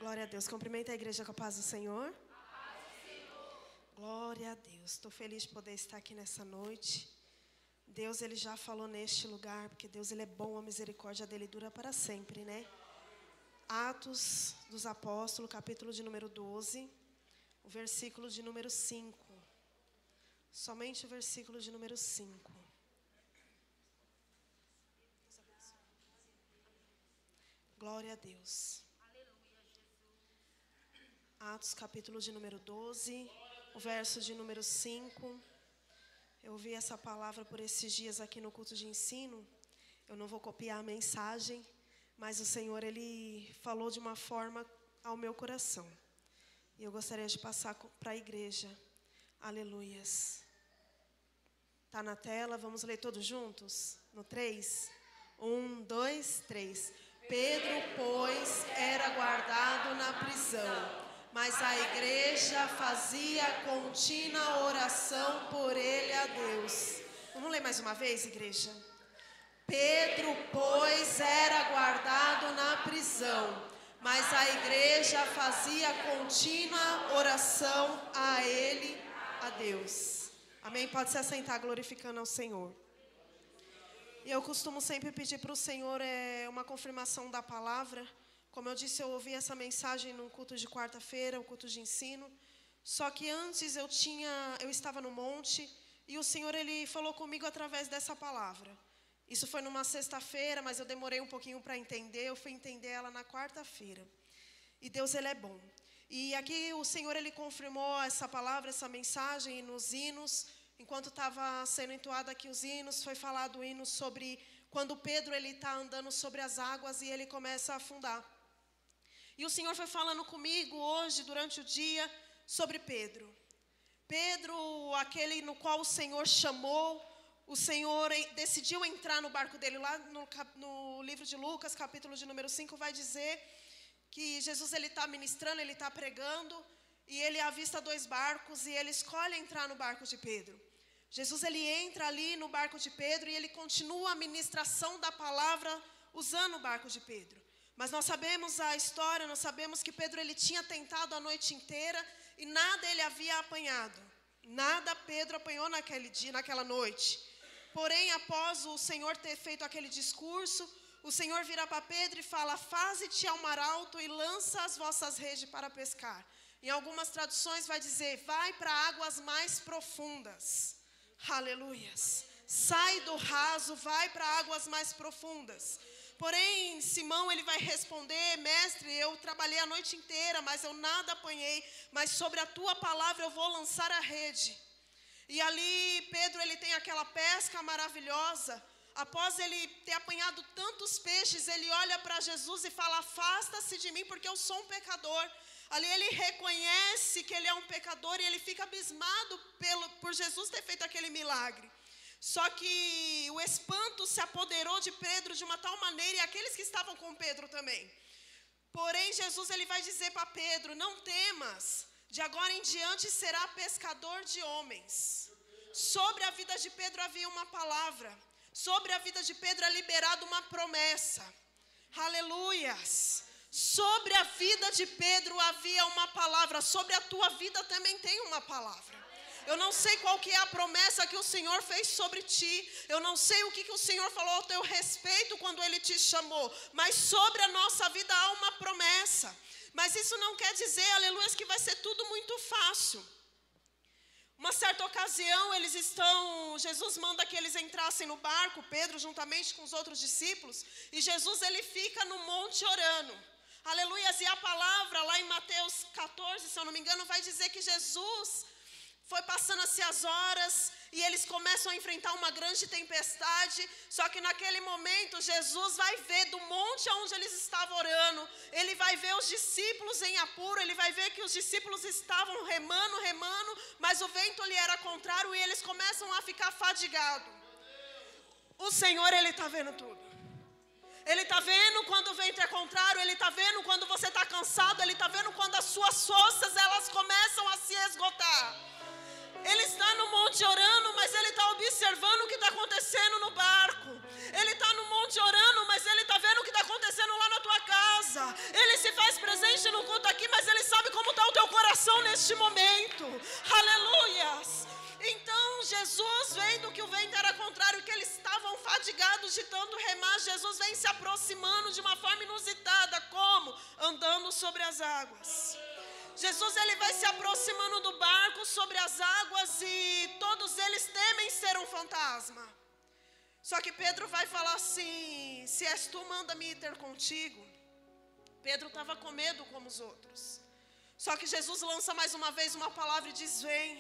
Glória a Deus. Cumprimenta a igreja com a paz do Senhor. Glória a Deus. Estou feliz de poder estar aqui nessa noite. Deus, Ele já falou neste lugar, porque Deus, Ele é bom, a misericórdia dEle dura para sempre, né? Atos dos Apóstolos, capítulo de número 12, o versículo de número 5. Somente o versículo de número 5. Glória a Deus. Atos, capítulo de número 12, o verso de número 5. Eu ouvi essa palavra por esses dias aqui no culto de ensino. Eu não vou copiar a mensagem, mas o Senhor, Ele falou de uma forma ao meu coração. E eu gostaria de passar para a igreja. Aleluias. Está na tela, vamos ler todos juntos? No 3? 1, 2, 3. Pedro, pois, era guardado na prisão, mas a igreja fazia contínua oração por ele a Deus. Vamos ler mais uma vez, igreja? Pedro, pois, era guardado na prisão, mas a igreja fazia contínua oração a ele, a Deus. Amém? Pode se assentar glorificando ao Senhor. E eu costumo sempre pedir para o Senhor uma confirmação da palavra. Como eu disse, eu ouvi essa mensagem no culto de quarta-feira, o culto de ensino. Só que antes eu estava no monte e o Senhor, Ele falou comigo através dessa palavra. Isso foi numa sexta-feira, mas eu demorei um pouquinho para entender. Eu fui entender ela na quarta-feira. E Deus, Ele é bom. E aqui o Senhor, Ele confirmou essa palavra, essa mensagem nos hinos. Enquanto estava sendo entoado aqui os hinos, foi falado o hino sobre quando Pedro está andando sobre as águas e ele começa a afundar. E o Senhor foi falando comigo hoje, durante o dia, sobre Pedro. Pedro, aquele no qual o Senhor chamou, o Senhor decidiu entrar no barco dele. Lá no livro de Lucas, capítulo de número 5, vai dizer que Jesus está ministrando, ele está pregando, e ele avista 2 barcos e ele escolhe entrar no barco de Pedro. Jesus, ele entra ali no barco de Pedro e ele continua a ministração da palavra usando o barco de Pedro. Mas nós sabemos a história, nós sabemos que Pedro, ele tinha tentado a noite inteira e nada ele havia apanhado. Nada Pedro apanhou naquele dia, naquela noite. Porém, após o Senhor ter feito aquele discurso, o Senhor vira para Pedro e fala: faze-te ao mar alto e lança as vossas redes para pescar. Em algumas traduções vai dizer: vai para águas mais profundas. Aleluias. Sai do raso, vai para águas mais profundas. Porém, Simão, ele vai responder: mestre, eu trabalhei a noite inteira, mas eu nada apanhei, mas sobre a tua palavra eu vou lançar a rede. E ali Pedro, ele tem aquela pesca maravilhosa. Após ele ter apanhado tantos peixes, ele olha para Jesus e fala: afasta-se de mim, porque eu sou um pecador. Ali ele reconhece que ele é um pecador e ele fica abismado por Jesus ter feito aquele milagre. Só que o espanto se apoderou de Pedro de uma tal maneira, e aqueles que estavam com Pedro também. Porém, Jesus, ele vai dizer para Pedro: não temas, de agora em diante será pescador de homens. Sobre a vida de Pedro havia uma palavra. Sobre a vida de Pedro é liberada uma promessa. Aleluias. Sobre a vida de Pedro havia uma palavra. Sobre a tua vida também tem uma palavra. Eu não sei qual que é a promessa que o Senhor fez sobre ti. Eu não sei o que o Senhor falou ao teu respeito quando Ele te chamou. Mas sobre a nossa vida há uma promessa. Mas isso não quer dizer, aleluia, que vai ser tudo muito fácil. Uma certa ocasião, Jesus manda que eles entrassem no barco, Pedro juntamente com os outros discípulos. E Jesus, ele fica no monte orando. Aleluias, e a palavra lá em Mateus 14, se eu não me engano, vai dizer que Jesus foi passando-se as horas e eles começam a enfrentar uma grande tempestade. Só que naquele momento Jesus vai ver do monte onde eles estavam orando, ele vai ver os discípulos em apuro, ele vai ver que os discípulos estavam remando, mas o vento lhe era contrário e eles começam a ficar fadigados. O Senhor, ele está vendo tudo. Ele está vendo quando o vento é contrário, Ele está vendo quando você está cansado, Ele está vendo quando as suas forças elas começam a se esgotar. Ele está no monte orando, mas ele está observando o que está acontecendo no barco. Ele está no monte orando, mas ele está vendo o que está acontecendo lá na tua casa. Ele se faz presente no culto neste momento. Aleluias. Então Jesus, vendo que o vento era contrário, que eles estavam fadigados de tanto remar, Jesus vem se aproximando de uma forma inusitada. Como? Andando sobre as águas. Jesus, ele vai se aproximando do barco sobre as águas e todos eles temem ser um fantasma. Só que Pedro vai falar assim: se és tu, manda-me ir ter contigo. Pedro estava com medo como os outros. Só que Jesus lança mais uma vez uma palavra e diz: vem.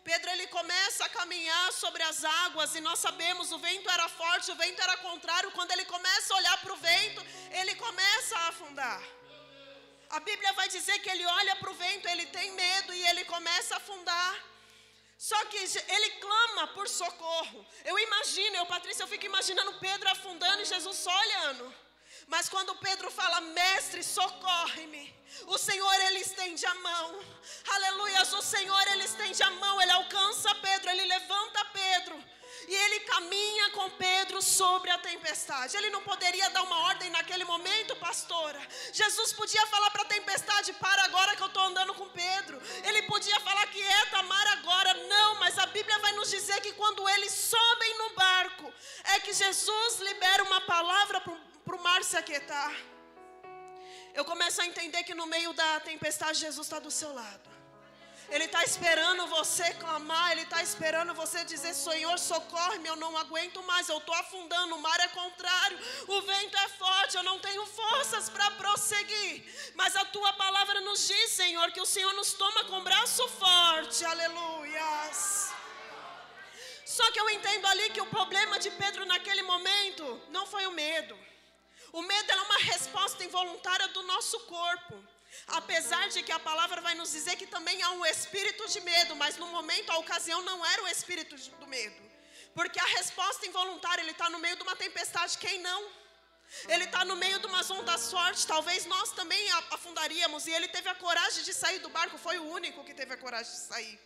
Pedro, ele começa a caminhar sobre as águas e nós sabemos, o vento era forte, o vento era contrário. Quando ele começa a olhar para o vento, ele começa a afundar. A Bíblia vai dizer que ele olha para o vento, ele tem medo e ele começa a afundar. Só que ele clama por socorro. Patrícia, eu fico imaginando Pedro afundando e Jesus só olhando. Mas quando Pedro fala: mestre, socorre-me, o Senhor, ele estende a mão. Aleluias, o Senhor, ele estende a mão, ele alcança Pedro, ele levanta Pedro. E ele caminha com Pedro sobre a tempestade. Ele não poderia dar uma ordem naquele momento, pastora. Jesus podia falar para a tempestade: para agora que eu estou andando com Pedro. Ele podia falar: quieta, mar agora. Não, mas a Bíblia vai nos dizer que quando eles sobem no barco, é que Jesus libera uma palavra para o mar se aquietar. Eu começo a entender que no meio da tempestade Jesus está do seu lado. Ele está esperando você clamar, ele está esperando você dizer: Senhor, socorre-me, eu não aguento mais, eu estou afundando, o mar é contrário, o vento é forte, eu não tenho forças para prosseguir. Mas a tua palavra nos diz, Senhor, que o Senhor nos toma com braço forte. Aleluias. Só que eu entendo ali que o problema de Pedro naquele momento não foi o medo. O medo é uma resposta involuntária do nosso corpo. Apesar de que a palavra vai nos dizer que também há um espírito de medo, mas no momento, a ocasião não era o espírito do medo. Porque a resposta involuntária, ele está no meio de uma tempestade, quem não? Ele está no meio de umas ondas fortes, talvez nós também afundaríamos. E ele teve a coragem de sair do barco, foi o único que teve a coragem de sair.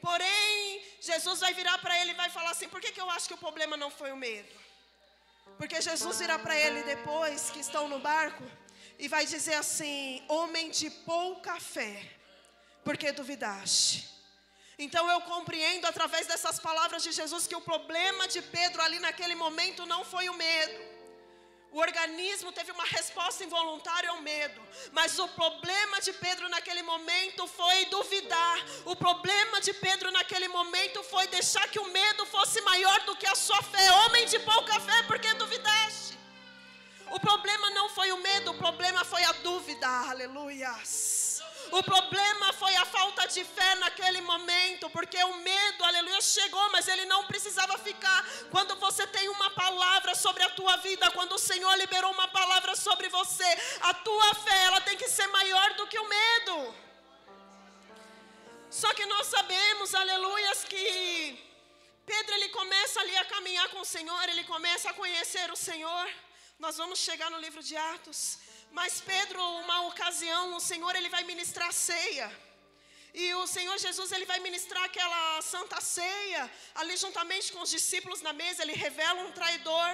Porém, Jesus vai virar para ele e vai falar assim: por que eu acho que o problema não foi o medo? Porque Jesus virá para ele depois que estão no barco e vai dizer assim: homem de pouca fé, por que duvidaste? Então eu compreendo através dessas palavras de Jesus que o problema de Pedro ali naquele momento não foi o medo. O organismo teve uma resposta involuntária ao medo. Mas o problema de Pedro naquele momento foi duvidar. O problema de Pedro naquele momento foi deixar que o medo fosse maior do que a sua fé. Homem de pouca fé, por que duvidaste? O problema não foi o medo, o problema foi a dúvida. Aleluias. O problema foi a falta de fé naquele momento, porque o medo, aleluia, chegou, mas ele não precisava ficar. Quando você tem uma palavra sobre a tua vida, quando o Senhor liberou uma palavra sobre você, a tua fé, ela tem que ser maior do que o medo. Só que nós sabemos, aleluias, que Pedro, ele começa ali a caminhar com o Senhor, ele começa a conhecer o Senhor. Nós vamos chegar no livro de Atos. Mas Pedro, uma ocasião, o Senhor, ele vai ministrar ceia. E o Senhor Jesus, ele vai ministrar aquela santa ceia, ali juntamente com os discípulos na mesa. Ele revela um traidor,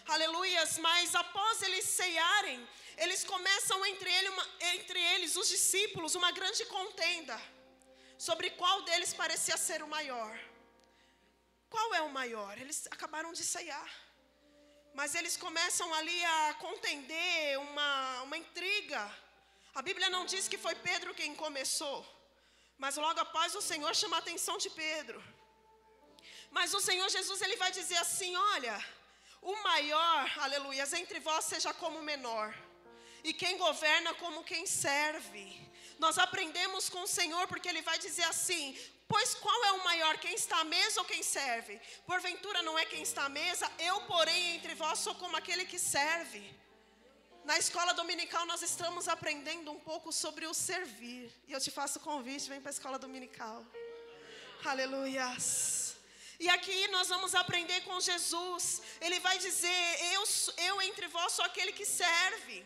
aleluias. Mas após eles ceiarem, eles começam entre eles, os discípulos, uma grande contenda sobre qual deles parecia ser o maior. Qual é o maior? Eles acabaram de ceiar. Mas eles começam ali a contender, uma intriga. A Bíblia não diz que foi Pedro quem começou, mas logo após o Senhor chama a atenção de Pedro. Mas o Senhor Jesus, ele vai dizer assim: olha, o maior, aleluias, entre vós seja como o menor, e quem governa como quem serve. Nós aprendemos com o Senhor, porque ele vai dizer assim: pois qual é o maior, quem está à mesa ou quem serve? Porventura não é quem está à mesa? Eu, porém, entre vós sou como aquele que serve. Na escola dominical nós estamos aprendendo um pouco sobre o servir. E eu te faço convite, vem para a escola dominical. Aleluias. E aqui nós vamos aprender com Jesus. Ele vai dizer: eu entre vós sou aquele que serve.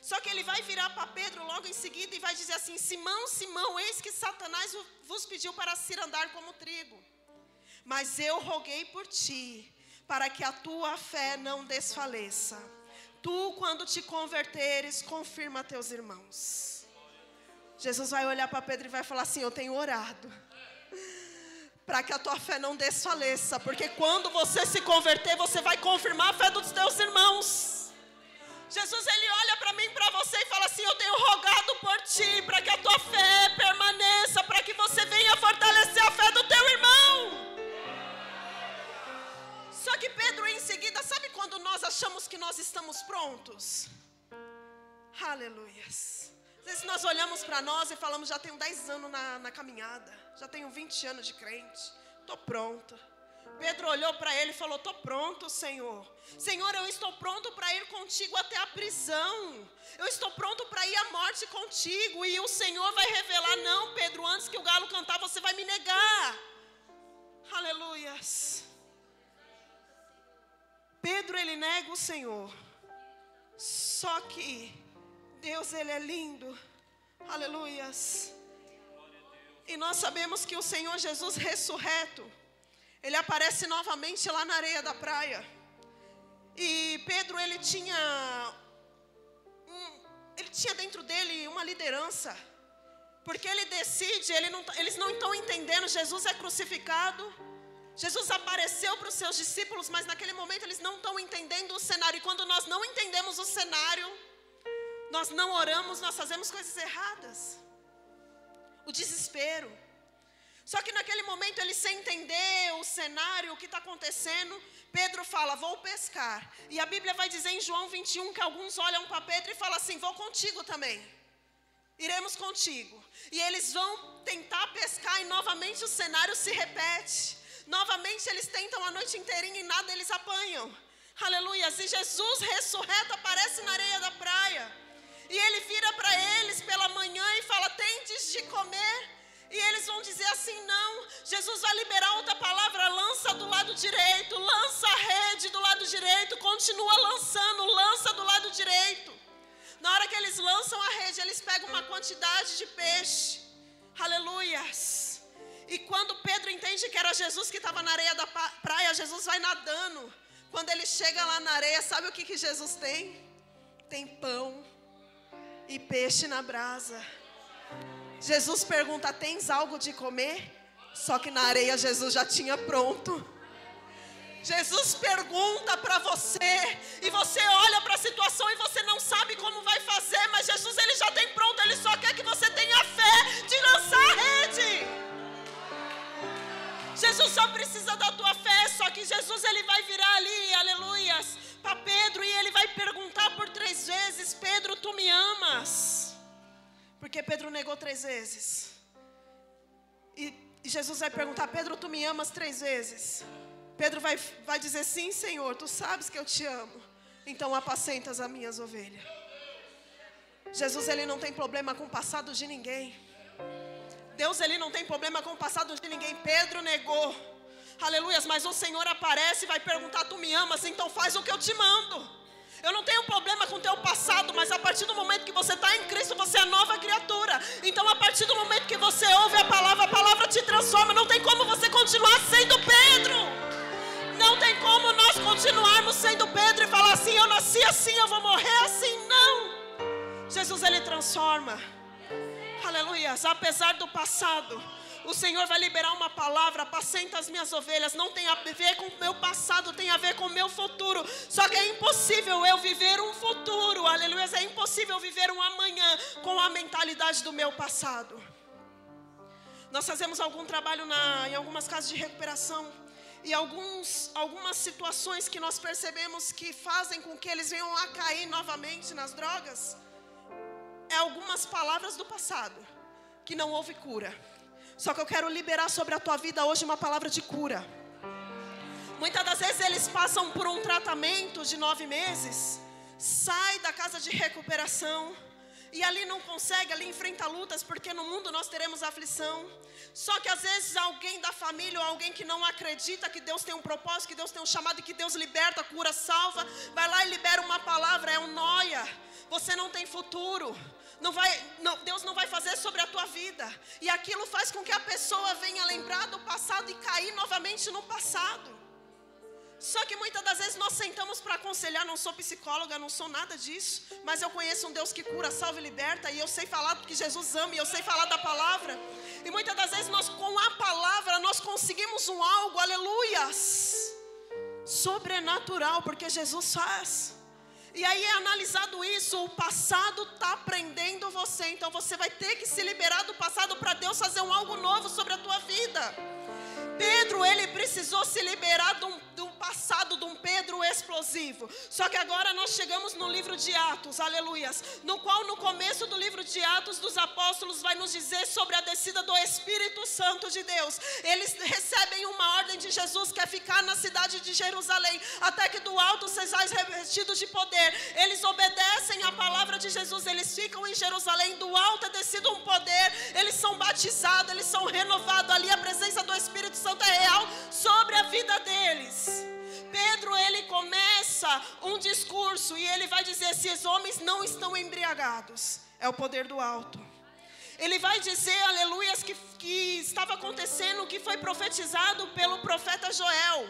Só que ele vai virar para Pedro logo em seguida e vai dizer assim: Simão, Simão, eis que Satanás vos pediu para se andar como trigo. Mas eu roguei por ti, para que a tua fé não desfaleça. Tu, quando te converteres, confirma teus irmãos. Jesus vai olhar para Pedro e vai falar assim: eu tenho orado para que a tua fé não desfaleça, porque quando você se converter, você vai confirmar a fé dos teus irmãos. Jesus, ele olha para mim e para você e fala assim: eu tenho rogado por ti, para que a tua fé permaneça, para que você venha fortalecer a fé do teu irmão. Só que Pedro em seguida, sabe quando nós achamos que nós estamos prontos? Aleluias. Às vezes nós olhamos para nós e falamos: já tenho 10 anos na caminhada, já tenho 20 anos de crente, estou pronto. Pedro olhou para ele e falou: estou pronto, Senhor. Senhor, eu estou pronto para ir contigo até a prisão. Eu estou pronto para ir à morte contigo. E o Senhor vai revelar: não, Pedro, antes que o galo cantar, você vai me negar. Aleluias. Pedro, ele nega o Senhor. Só que Deus, ele é lindo. Aleluias. E nós sabemos que o Senhor Jesus ressurreto, ele aparece novamente lá na areia da praia. E Pedro, ele tinha dentro dele uma liderança. Porque ele decide, eles não estão entendendo, Jesus é crucificado. Jesus apareceu para os seus discípulos, mas naquele momento eles não estão entendendo o cenário. E quando nós não entendemos o cenário, nós não oramos, nós fazemos coisas erradas. O desespero. Só que naquele momento, ele sem entender o cenário, o que está acontecendo, Pedro fala: vou pescar. E a Bíblia vai dizer em João 21 que alguns olham para Pedro e falam assim: vou contigo também. Iremos contigo. E eles vão tentar pescar e novamente o cenário se repete. Novamente eles tentam a noite inteirinha e nada eles apanham. Aleluia. E Jesus ressurreto aparece na areia da praia. E ele vira para eles pela manhã e fala: tendes de comer? E eles vão dizer assim: não. Jesus vai liberar outra palavra: lança do lado direito, lança a rede do lado direito, continua lançando, lança do lado direito. Na hora que eles lançam a rede, eles pegam uma quantidade de peixe. Aleluias. E quando Pedro entende que era Jesus que estava na areia da praia, Jesus vai nadando. Quando ele chega lá na areia, sabe o que Jesus tem? Tem pão e peixe na brasa. Jesus pergunta: tens algo de comer? Só que na areia Jesus já tinha pronto. Jesus pergunta para você, e você olha para a situação e você não sabe como vai fazer, mas Jesus, ele já tem pronto, ele só quer que você tenha fé de lançar a rede. Jesus só precisa da tua fé. Só que Jesus, ele vai virar ali, aleluias, para Pedro, e ele vai perguntar por 3 vezes: Pedro, tu me amas? Porque Pedro negou 3 vezes. E Jesus vai perguntar: Pedro, tu me amas 3 vezes? Pedro vai dizer: sim, Senhor, tu sabes que eu te amo. Então apacentas as minhas ovelhas. Jesus, ele não tem problema com o passado de ninguém. Deus, ele não tem problema com o passado de ninguém. Pedro negou. Aleluias. Mas o Senhor aparece e vai perguntar: tu me amas? Então faz o que eu te mando. Eu não tenho problema com o teu passado, mas a partir do momento que você está em Cristo, você é nova criatura. Então a partir do momento que você ouve a palavra te transforma. Não tem como você continuar sendo Pedro. Não tem como nós continuarmos sendo Pedro e falar assim: eu nasci assim, eu vou morrer assim. Não. Jesus, ele transforma. Aleluia. Apesar do passado, o Senhor vai liberar uma palavra: apacenta as minhas ovelhas. Não tem a ver com o meu passado, tem a ver com o meu futuro. Só que é impossível eu viver um futuro, aleluia, é impossível viver um amanhã com a mentalidade do meu passado. Nós fazemos algum trabalho em algumas casas de recuperação. E algumas situações que nós percebemos que fazem com que eles venham a cair novamente nas drogas, é algumas palavras do passado, que não houve cura. Só que eu quero liberar sobre a tua vida hoje uma palavra de cura. Muitas das vezes eles passam por um tratamento de 9 meses, sai da casa de recuperação, e ali não consegue, ali enfrenta lutas, porque no mundo nós teremos aflição. Só que às vezes alguém da família, ou alguém que não acredita que Deus tem um propósito, que Deus tem um chamado, que Deus liberta, cura, salva, vai lá e libera uma palavra: é um noia, você não tem futuro. Deus não vai fazer sobre a tua vida. E aquilo faz com que a pessoa venha lembrar do passado e cair novamente no passado. Só que muitas das vezes nós sentamos para aconselhar. Não sou psicóloga, não sou nada disso, mas eu conheço um Deus que cura, salva e liberta. E eu sei falar do que Jesus ama, e eu sei falar da palavra. E muitas das vezes nós, com a palavra, nós conseguimos um algo, aleluias, sobrenatural, porque Jesus faz. E aí é analisado isso, o passado está prendendo você. Então você vai ter que se liberar do passado para Deus fazer um algo novo sobre a tua vida. Pedro, ele precisou se liberar de um passado, de um Pedro explosivo. Só que agora nós chegamos no livro de Atos, aleluias, no qual no começo do livro de Atos dos Apóstolos vai nos dizer sobre a descida do Espírito Santo de Deus. Eles recebem uma ordem de Jesus, que é ficar na cidade de Jerusalém, até que do alto sejais revestidos de poder. Eles obedecem a palavra de Jesus, eles ficam em Jerusalém, do alto é descido um poder, eles são batizados, eles são renovados, ali a presença do Espírito Santo é real sobre a vida deles. Pedro, ele começa um discurso e ele vai dizer: se os homens não estão embriagados, é o poder do alto. Ele vai dizer, aleluias, que estava acontecendo o que foi profetizado pelo profeta Joel.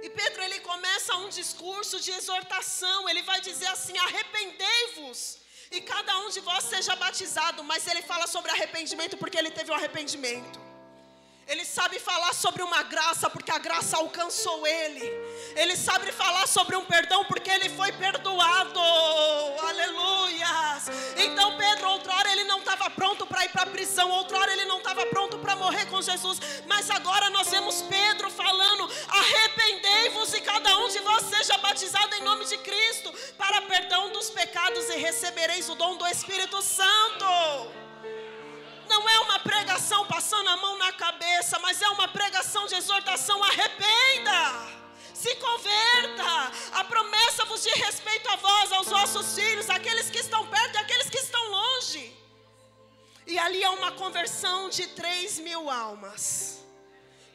E Pedro, ele começa um discurso de exortação. Ele vai dizer assim: arrependei-vos e cada um de vós seja batizado. Mas ele fala sobre arrependimento porque ele teve um arrependimento. Ele sabe falar sobre uma graça, porque a graça alcançou ele. Ele sabe falar sobre um perdão, porque ele foi perdoado. Aleluias. Então Pedro, outrora ele não estava pronto para ir para a prisão. Outrora ele não estava pronto para morrer com Jesus. Mas agora nós vemos Pedro falando: arrependei-vos e cada um de vós seja batizado em nome de Cristo, para perdão dos pecados, e recebereis o dom do Espírito Santo. Não é uma pregação passando a mão na cabeça, mas é uma pregação de exortação. Arrependa, se converta. A promessa vos diz respeito a vós, aos vossos filhos, aqueles que estão perto e aqueles que estão longe. E ali é uma conversão de 3.000 almas.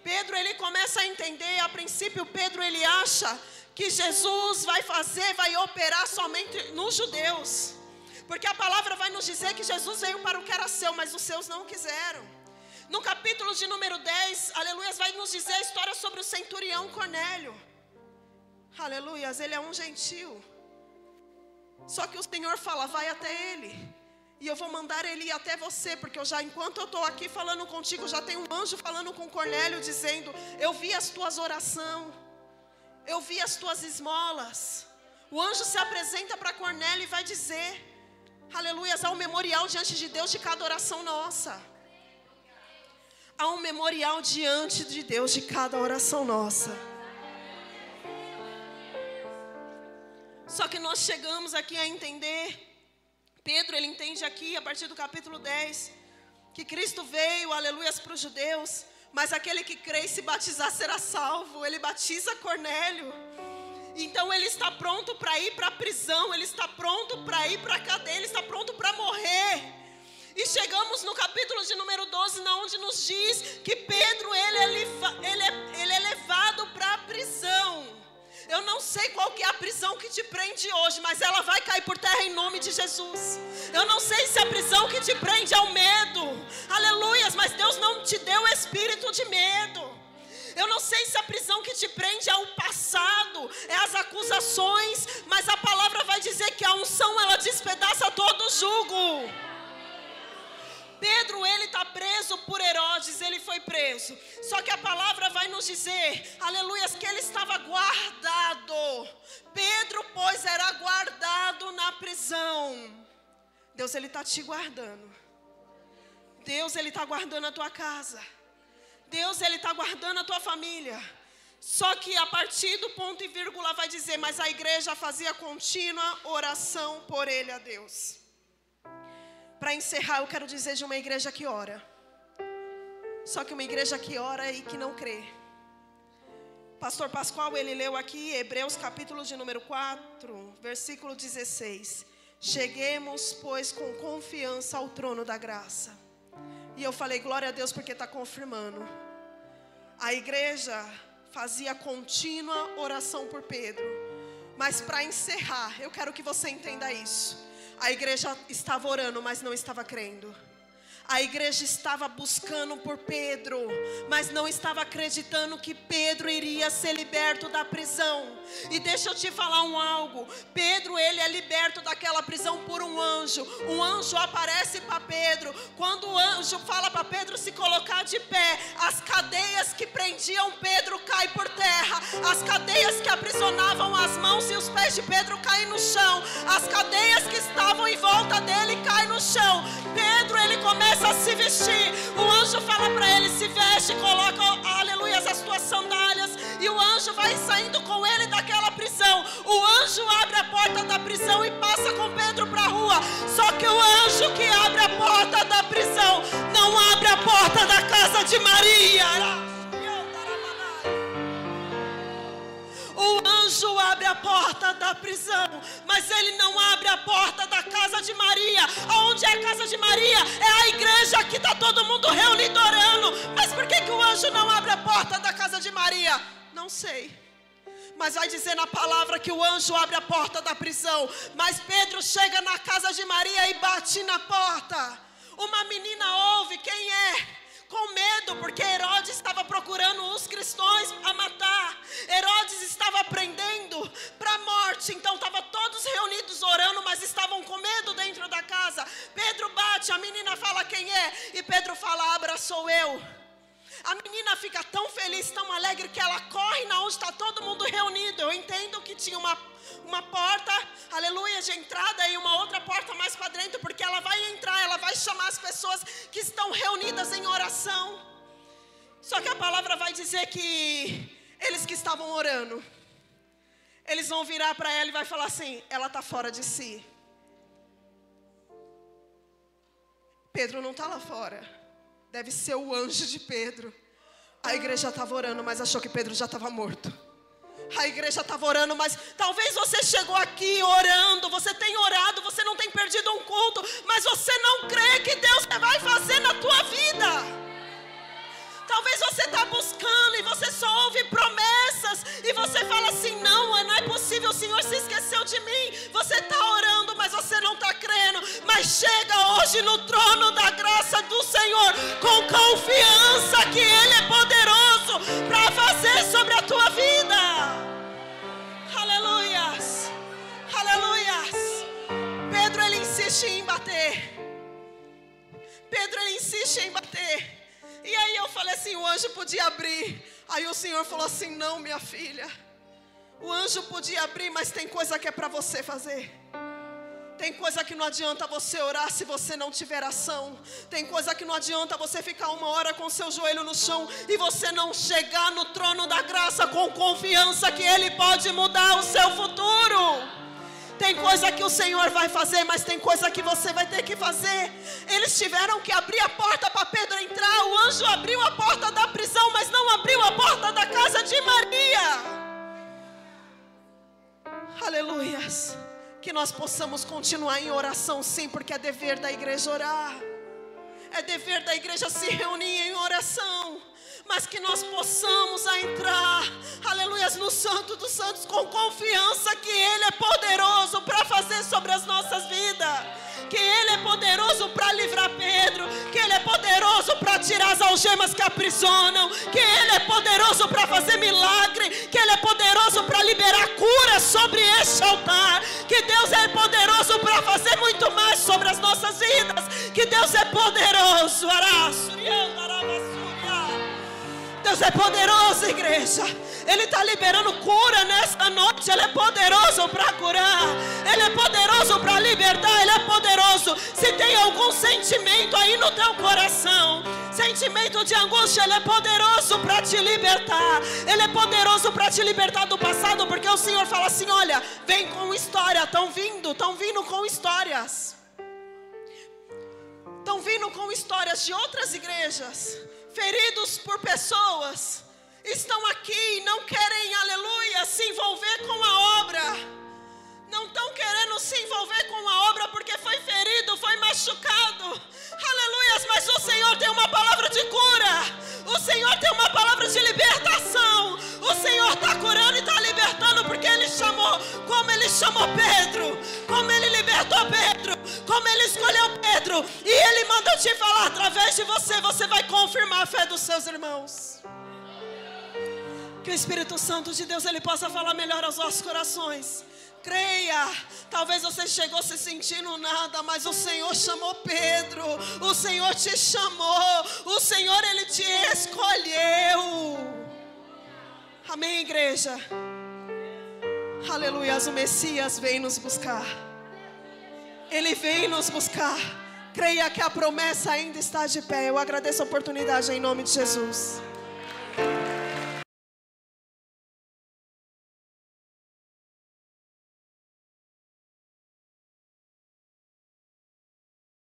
Pedro, ele começa a entender. A princípio Pedro, ele acha que Jesus vai operar somente nos judeus, porque a palavra vai nos dizer que Jesus veio para o que era seu, mas os seus não quiseram. No capítulo de número 10, aleluias, vai nos dizer a história sobre o centurião Cornélio. Aleluias, ele é um gentil. Só que o Senhor fala: vai até ele, e eu vou mandar ele ir até você, porque enquanto eu estou aqui falando contigo, já tem um anjo falando com Cornélio, dizendo: eu vi as tuas orações, eu vi as tuas esmolas. O anjo se apresenta para Cornélio e vai dizer, aleluias, há um memorial diante de Deus de cada oração nossa. Há um memorial diante de Deus de cada oração nossa. Só que nós chegamos aqui a entender, Pedro, ele entende aqui a partir do capítulo 10, que Cristo veio, aleluias, para os judeus, mas aquele que crê e se batizar será salvo. Ele batiza Cornélio. Então ele está pronto para ir para a prisão, ele está pronto para ir para a cadeia, ele está pronto para morrer. E chegamos no capítulo de número 12, onde nos diz que Pedro, ele é levado para a prisão. Eu não sei qual que é a prisão que te prende hoje, mas ela vai cair por terra em nome de Jesus. Eu não sei se a prisão que te prende é o medo, aleluias, mas Deus não te deu espírito de medo. Eu não sei se a prisão que te prende é o passado, é as acusações, mas a palavra vai dizer que a unção, ela despedaça todo jugo. Pedro, ele está preso por Herodes, ele foi preso. Só que a palavra vai nos dizer, aleluias, que ele estava guardado. Pedro, pois, era guardado na prisão. Deus, ele está te guardando. Deus, ele está guardando a tua casa. Deus, ele está guardando a tua família. Só que a partir do ponto e vírgula vai dizer, mas a igreja fazia contínua oração por ele a Deus. Para encerrar, eu quero dizer de uma igreja que ora. Só que uma igreja que ora e que não crê. Pastor Pascoal, ele leu aqui Hebreus capítulo de número 4, versículo 16. Cheguemos, pois, com confiança ao trono da graça. E eu falei, glória a Deus, porque está confirmando. A igreja fazia contínua oração por Pedro. Mas para encerrar, eu quero que você entenda isso. A igreja estava orando, mas não estava crendo. A igreja estava buscando por Pedro, mas não estava acreditando que Pedro iria ser liberto da prisão. E deixa eu te falar algo. Pedro, ele é liberto daquela prisão por um anjo. Um anjo aparece para Pedro. Quando o anjo fala para Pedro se colocar de pé, as cadeias que prendiam Pedro caem por terra. As cadeias que aprisionavam as mãos e os pés de Pedro caem no chão. As cadeias que estavam em volta dele caem no chão. Pedro, ele começa a se vestir. O anjo fala para ele: se veste, coloca, aleluia, as tuas sandálias. E o anjo vai saindo com ele daquela prisão. O anjo abre a porta da prisão e passa com Pedro para a rua. Só que o anjo que abre a porta da prisão não abre a porta da casa de Maria. O anjo abre a porta da prisão, mas ele não abre a porta da casa de Maria. Aonde é a casa de Maria? É a igreja que está todo mundo reunido orando. Mas por que o anjo não abre a porta da casa de Maria? Não sei. Mas vai dizer na palavra que o anjo abre a porta da prisão. Mas Pedro chega na casa de Maria e bate na porta. Uma menina ouve, quem é? Com medo, porque Herodes estava procurando os cristãos a matar. Herodes estava prendendo para a morte. Então estavam todos reunidos orando, mas estavam com medo dentro da casa. Pedro bate, a menina fala quem é, e Pedro fala: abra, sou eu. A menina fica tão feliz, tão alegre, que ela corre na onde está todo mundo reunido. Eu entendo que tinha uma porta, aleluia, de entrada e uma outra porta mais para dentro, porque ela vai entrar, ela vai chamar as pessoas que estão reunidas em oração. Só que a palavra vai dizer que eles que estavam orando, eles vão virar para ela e vai falar assim: ela está fora de si. Pedro não está lá fora. Deve ser o anjo de Pedro. A igreja estava orando, mas achou que Pedro já estava morto. A igreja estava orando, mas talvez você chegou aqui orando, você tem orado, você não tem perdido um culto, mas você não crê que Deus vai fazer na tua vida. Talvez você está buscando e você só ouve promessas e você fala assim: não é possível, o Senhor se esqueceu de mim. Você está orando, mas você não está crendo. Mas chega hoje no trono da graça do Senhor com confiança que Ele é poderoso para fazer sobre a tua vida. Aleluias, aleluias. Pedro, ele insiste em bater. Pedro, ele insiste em bater. E aí eu falei assim: o anjo podia abrir. Aí o Senhor falou assim: não, minha filha, o anjo podia abrir, mas tem coisa que é para você fazer. Tem coisa que não adianta você orar se você não tiver ação. Tem coisa que não adianta você ficar 1 hora com seu joelho no chão e você não chegar no trono da graça com confiança que Ele pode mudar o seu futuro. Tem coisa que o Senhor vai fazer, mas tem coisa que você vai ter que fazer. Eles tiveram que abrir a porta para Pedro entrar. O anjo abriu a porta da prisão, mas não abriu a porta da casa de Maria. Aleluias. Que nós possamos continuar em oração, sim, porque é dever da igreja orar. É dever da igreja se reunir em oração. Mas que nós possamos entrar, aleluias, no Santo dos Santos com confiança que Ele é poderoso para fazer sobre as nossas vidas. Que Ele é poderoso para livrar Pedro. Que Ele é poderoso para tirar as algemas que aprisionam. Que Ele é poderoso para fazer milagre. Que Ele é poderoso para liberar cura sobre este altar. Que Deus é poderoso para fazer muito mais sobre as nossas vidas. Que Deus é poderoso. Deus é poderoso, igreja. Ele está liberando cura nesta noite. Ele é poderoso para curar. Ele é poderoso para libertar. Ele é poderoso. Se tem algum sentimento aí no teu coração, sentimento de angústia, Ele é poderoso para te libertar. Ele é poderoso para te libertar do passado, porque o Senhor fala assim: olha, vem com história. Estão vindo com histórias. Estão vindo com histórias de outras igrejas, feridos por pessoas, estão aqui e não querem, aleluia, se envolver com a obra. Não estão querendo se envolver com a obra porque foi ferido, foi machucado. Aleluia, mas o Senhor tem uma palavra de cura. O Senhor tem uma palavra de libertação. O Senhor está curando e está libertando, porque Ele chamou, como Ele chamou Pedro, como Ele libertou Pedro, como Ele escolheu Pedro. E Ele manda te falar: através de você, você vai confirmar a fé dos seus irmãos. Que o Espírito Santo de Deus, Ele possa falar melhor aos nossos corações. Creia, talvez você chegou se sentindo nada, mas o Senhor chamou Pedro, o Senhor te chamou, o Senhor Ele te escolheu. Amém, igreja? Aleluia, o Messias vem nos buscar. Ele vem nos buscar. Creia que a promessa ainda está de pé. Eu agradeço a oportunidade em nome de Jesus.